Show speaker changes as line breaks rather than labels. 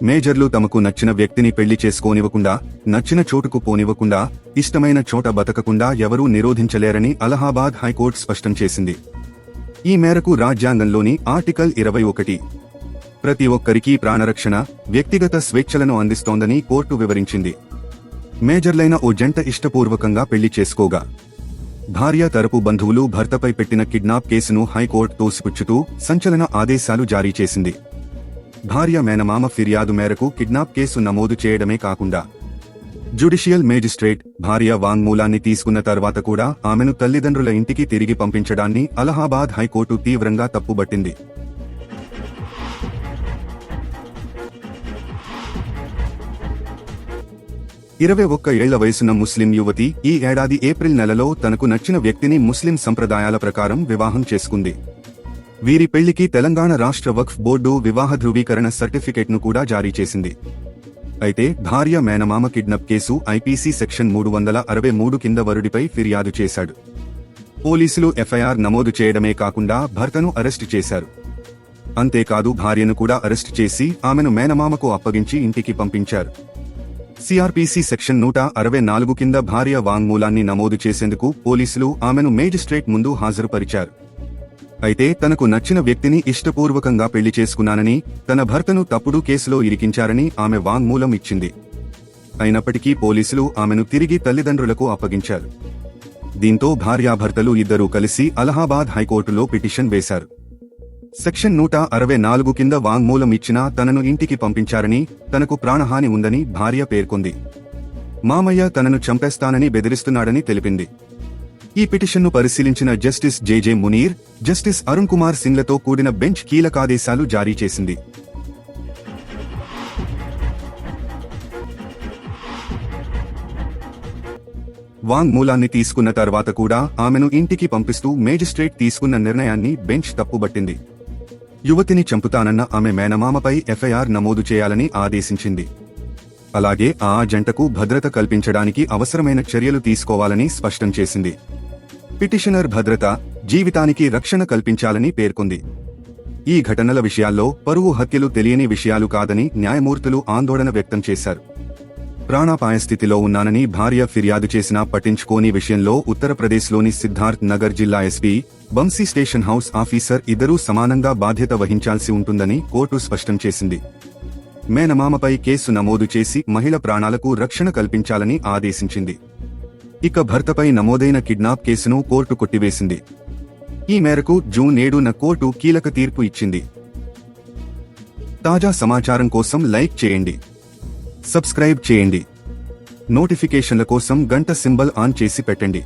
మేజర్లు తమకు నచ్చిన వ్యక్తిని పెళ్లి చేసుకోనివ్వకుండా, నచ్చిన చోటుకు పోనివ్వకుండా, ఇష్టమైన చోట బతకకుండా ఎవరూ నిరోధించలేరని అలహాబాద్ హైకోర్టు స్పష్టం చేసింది. ఈ మేరకు రాజ్యాంగంలోని ఆర్టికల్ 21 ప్రతి ఒక్కరికీ ప్రాణరక్షణ, వ్యక్తిగత స్వేచ్ఛలను అందిస్తోందని కోర్టు వివరించింది. మేజర్లైన ఓ జంట ఇష్టపూర్వకంగా పెళ్లి చేసుకోగా, భార్య తరపు బంధువులు భర్తపై పెట్టిన కిడ్నాప్ కేసును హైకోర్టు తోసిపుచ్చుతూ సంచలన ఆదేశాలు జారీ చేసింది. భార్య మేనమామ ఫిర్యాదు మేరకు కిడ్నాప్ కేసు నమోదు చేయడమే కాకుండా, జ్యుడిషియల్ మేజిస్ట్రేట్ భార్య వాంగ్మూలాన్ని తీసుకున్న తర్వాత కూడా ఆమెను తల్లిదండ్రుల ఇంటికి తిరిగి పంపించడాన్ని అలహాబాద్ హైకోర్టు తీవ్రంగా తప్పుబట్టింది. ఇరవై 21 ఏళ్ల వయసున్న ముస్లిం యువతి ఈ ఏడాది ఏప్రిల్ నెలలో తనకు నచ్చిన వ్యక్తిని ముస్లిం సంప్రదాయాల ప్రకారం వివాహం చేసుకుంది. వీరి పెళ్లికి తెలంగాణ రాష్ట్ర వక్ఫ్ బోర్డు వివాహ ధృవీకరణ సర్టిఫికెట్ను కూడా జారీ చేసింది. అయితే భార్య మేనమామ కిడ్నాప్ కేసు ఐపీసీ సెక్షన్ 363 కింద వరుడిపై ఫిర్యాదు చేశాడు. పోలీసులు ఎఫ్ఐఆర్ నమోదు చేయడమే కాకుండా భర్తను అరెస్టు చేశారు. అంతేకాదు భార్యను కూడా అరెస్టు చేసి ఆమెను మేనమామకు అప్పగించి ఇంటికి పంపించారు. సిఆర్పిసి సెక్షన్ 164 కింద భార్య వాంగ్మూలాన్ని నమోదు చేసేందుకు పోలీసులు ఆమెను మేజిస్ట్రేట్ ముందు హాజరుపరిచారు. అయితే తనకు నచ్చిన వ్యక్తిని ఇష్టపూర్వకంగా పెళ్లి చేసుకున్నానని, తన భర్తను తప్పుడు కేసులో ఇరికించారని ఆమె వాంగ్మూలం ఇచ్చింది. అయినప్పటికీ పోలీసులు ఆమెను తిరిగి తల్లిదండ్రులకు అప్పగించారు. దీంతో భార్యాభర్తలు ఇద్దరూ కలిసి అలహాబాద్ హైకోర్టులో పిటిషన్ వేశారు. సెక్షన్ 164 కింద వాంగ్మూలం ఇచ్చినా తనను ఇంటికి పంపించారని, తనకు ప్రాణహాని ఉందని భార్య పేర్కొంది. మామయ్య తనను చంపేస్తానని బెదిరిస్తున్నాడని తెలిపింది. ఈ పిటిషన్ను పరిశీలించిన జస్టిస్ జేజే మునీర్, జస్టిస్ అరుణ్ కుమార్ సింగ్లతో కూడిన బెంచ్ కీలకాదేశాలు జారీ చేసింది. వాంగ్మూలాన్ని తీసుకున్న తర్వాత కూడా ఆమెను ఇంటికి పంపిస్తూ మేజిస్ట్రేట్ తీసుకున్న నిర్ణయాన్ని బెంచ్ తప్పుబట్టింది. యువతిని చంపుతానన్న ఆమె మేనమామపై ఎఫ్ఐఆర్ నమోదు చేయాలని ఆదేశించింది. అలాగే ఆ జంటకు భద్రత కల్పించడానికి అవసరమైన చర్యలు తీసుకోవాలని స్పష్టం చేసింది. పిటిషనర్ భద్రత, జీవితానికి రక్షణ కల్పించాలని పేర్కొంది. ఈ ఘటనల విషయాల్లో పరువు హత్యలు తెలియని విషయాలు కాదని న్యాయమూర్తులు ఆందోళన వ్యక్తం చేశారు. ప్రాణాపాయ స్థితిలో ఉన్నానని భార్య ఫిర్యాదు చేసినా పట్టించుకోని విషయంలో ఉత్తరప్రదేశ్లోని సిద్ధార్థ్ నగర్ జిల్లా ఎస్పీ, బంసీ స్టేషన్ హౌస్ ఆఫీసర్ ఇద్దరూ సమానంగా బాధ్యత వహించాల్సి ఉంటుందని కోర్టు స్పష్టం చేసింది. మేనమామపై కేసు నమోదు చేసి మహిళ ప్రాణాలకు రక్షణ కల్పించాలని ఆదేశించింది. ఇక భర్తపై నమోదైన కిడ్నాప్ కేసును కోర్టు కొట్టివేసింది. ఈ మేరకు జూన్ 7న కోర్టు కీలక తీర్పు ఇచ్చింది. తాజా సమాచారం కోసం లైక్ చేయండి, సబ్స్క్రైబ్ చేయండి, నోటిఫికేషన్ల కోసం గంట సింబల్ ఆన్ చేసి పెట్టండి.